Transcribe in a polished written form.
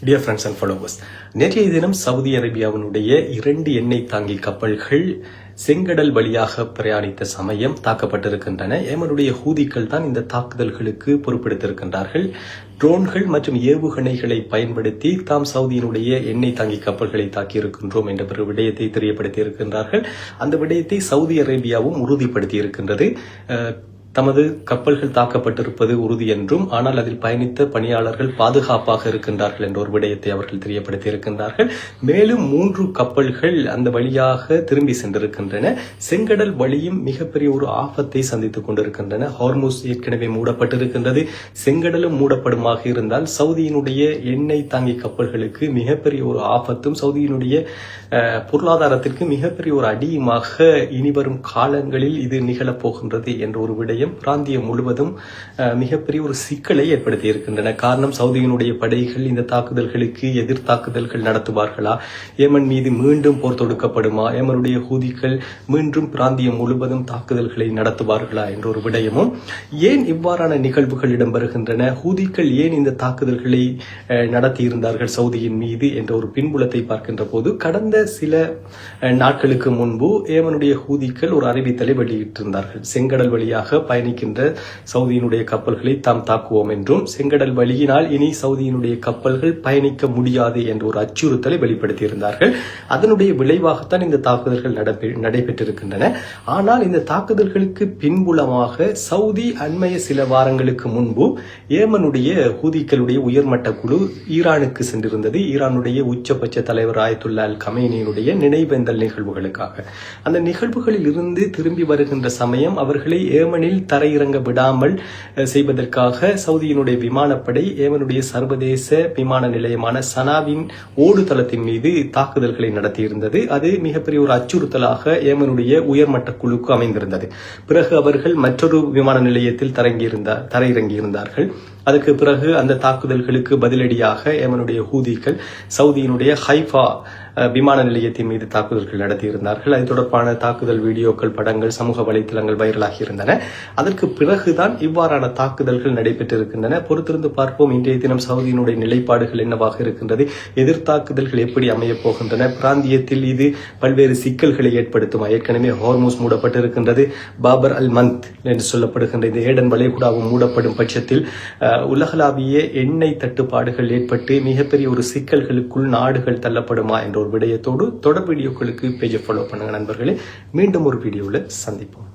Dear friends and followers, நேற்றைய தினம் Saudi அரேபியாவினுடைய 2 எண்ணெய் தாங்கி கப்பல்கள் செங்கடல் வழியாக பிரயாணித்த சமயம் தாக்கப்பட்டிருக்கின்றன. ஏமனுடைய ஹூதிகள் தான் இந்த தாக்குதல்களுக்கு பொறுப்பெடுத்திருக்கின்றார்கள். ட்ரோன்கள் மற்றும் ஏவுகணைகளை பயன்படுத்தி தாம் சவுதியினுடைய எண்ணெய் தாங்கி கப்பல்களை தாக்கியிருக்கின்றோம் என்ற ஒரு விடயத்தை தெரியப்படுத்தி இருக்கின்றார்கள். அந்த விடயத்தை சவுதி அரேபியாவும் உறுதிப்படுத்தி இருக்கின்றது. தமது கப்பல்கள் தாக்கப்பட்டிருப்பது உறுதி என்றும், ஆனால் அதில் பயணித்த பணியாளர்கள் பாதுகாப்பாக இருக்கின்றார்கள் என்ற ஒரு விடயத்தை அவர்கள் தெரியப்படுத்தி இருக்கின்றார்கள். மேலும் 3 கப்பல்கள் அந்த வழியாக திரும்பி சென்றிருக்கின்றன. செங்கடல் வழியும் மிகப்பெரிய ஒரு ஆபத்தை சந்தித்துக் கொண்டிருக்கின்றன. ஹார்முஸ் ஏற்கனவே மூடப்பட்டிருக்கின்றது. செங்கடலும் மூடப்படுமாக இருந்தால் சவுதியினுடைய எண்ணெய் தாங்கி கப்பல்களுக்கு மிகப்பெரிய ஒரு ஆபத்தும் சவுதியினுடைய பொருளாதாரத்திற்கு மிகப்பெரிய ஒரு அடியுமாக இனிவரும் காலங்களில் இது நிகழப்போகின்றது என்ற ஒரு விடயம் பிராந்தியம் முழுவதும் மிகப்பெரிய ஒரு சிக்கலை ஏற்படுத்தி இருக்கின்றன. காரணம், சவுதியினுடைய படைகள் இந்த தாக்குதல்களுக்கு எதிர் தாக்குதல்கள் நடத்துவார்களா? ஏமன் மீது மீண்டும் போர் தொடுக்கப்படுமா? ஏமனுடைய ஹூதிகள் மீண்டும் பிராந்தியம் முழுவதும் தாக்குதல்களை நடத்துவார்களா என்ற ஒரு விடயமும், ஏன் இவ்வாறான நிகழ்வுகள் இடம்பெறுகின்றன, ஹூதிகள் ஏன் இந்த தாக்குதல்களை நடத்தியிருந்தார்கள் சவுதியின் மீது என்ற ஒரு பின்புலத்தை பார்க்கின்ற போது, கடந்த சில நாட்களுக்கு முன்பு ஏமனுடைய ஹூதிகள் ஒரு அறிவித்தலை வெளியிட்டிருந்தார்கள். செங்கடல் வழியாக பயணிக்கின்ற சவுதியினுடைய கப்பல்களை தாம் தாக்குவோம் என்றும், செங்கடல் வழியினால் இனி சவுதியினுடைய கப்பல்கள் பயணிக்க முடியாது என்ற ஒரு அச்சுறுத்தலை வெளிப்படுத்தியிருந்தார்கள். அதனுடைய விளைவாகத்தான் இந்த தாக்குதல்கள் நடைபெற்றிருக்கின்றன. ஆனால் இந்த தாக்குதல்களுக்கு பின்புலமாக சவுதி அண்மைய சில வாரங்களுக்கு முன்பு ஏமனுடைய ஹூதிகளுடைய உயர்மட்ட குழு ஈரானுக்கு சென்றிருந்தது. ஈரானுடைய உச்சபட்ச தலைவர் ஆயத்துல்லா அல் கமேனியுடைய நினைவேந்தல் நிகழ்வுகளுக்காக. அந்த நிகழ்வுகளில் இருந்து திரும்பி வருகின்ற சமயம் அவர்களை ஏமனில் தரையிறங்க விடாமல் செய்வதற்காக சவுதியினுடைய விமானப்படை ஏமனுடைய சர்வதேச விமான நிலையமான சனாவின் ஓடுதளத்தின் மீது தாக்குதல்களை நடத்தியிருந்தது. அது மிகப்பெரிய ஒரு அச்சுறுத்தலாக ஏமனுடைய உயர்மட்ட குழுக்கு அமைந்திருந்தது. பிறகு அவர்கள் மற்றொரு விமான நிலையத்தில் தரையிறங்கியிருந்தார்கள். அதற்கு பிறகு அந்த தாக்குதல்களுக்கு பதிலடியாக ஏமனுடைய ஹூதிகள் சவுதியினுடைய ஹைஃபா விமான நிலையத்தின் மீது தாக்குதல்கள் நடத்தியிருந்தார்கள். அது தொடர்பான தாக்குதல் வீடியோக்கள், படங்கள் சமூக வலைத்தளங்கள் வைரலாகி இருந்தன. அதற்கு பிறகுதான் இவ்வாறான தாக்குதல்கள் நடைபெற்றிருக்கின்றன. பொறுத்திருந்து பார்ப்போம் இன்றைய தினம் சவுதியினுடைய நிலைப்பாடுகள் என்னவாக இருக்கின்றது, எதிர்த்தாக்குதல்கள் எப்படி அமையப் போகின்றன, பிராந்தியத்தில் இது பல்வேறு சிக்கல்களை ஏற்படுத்துமா? ஏற்கனவே ஹார்முஸ் மூடப்பட்டிருக்கின்றது. பாபர் அல் மந்த் என்று சொல்லப்படுகின்ற இந்த ஏடன் வளைகுடாவும் மூடப்படும் பட்சத்தில் உலகளாவிய எண்ணெய் தட்டுப்பாடுகள் ஏற்பட்டு மிகப்பெரிய ஒரு சிக்கல்களுக்குள் நாடுகள் தள்ளப்படுமா என்ற ஒரு விடயத்தோடு தொடர் வீடியோக்களுக்கு பேஜை ஃபாலோ பண்ணுங்க நண்பர்களே. மீண்டும் ஒரு வீடியோவில் சந்திப்போம்.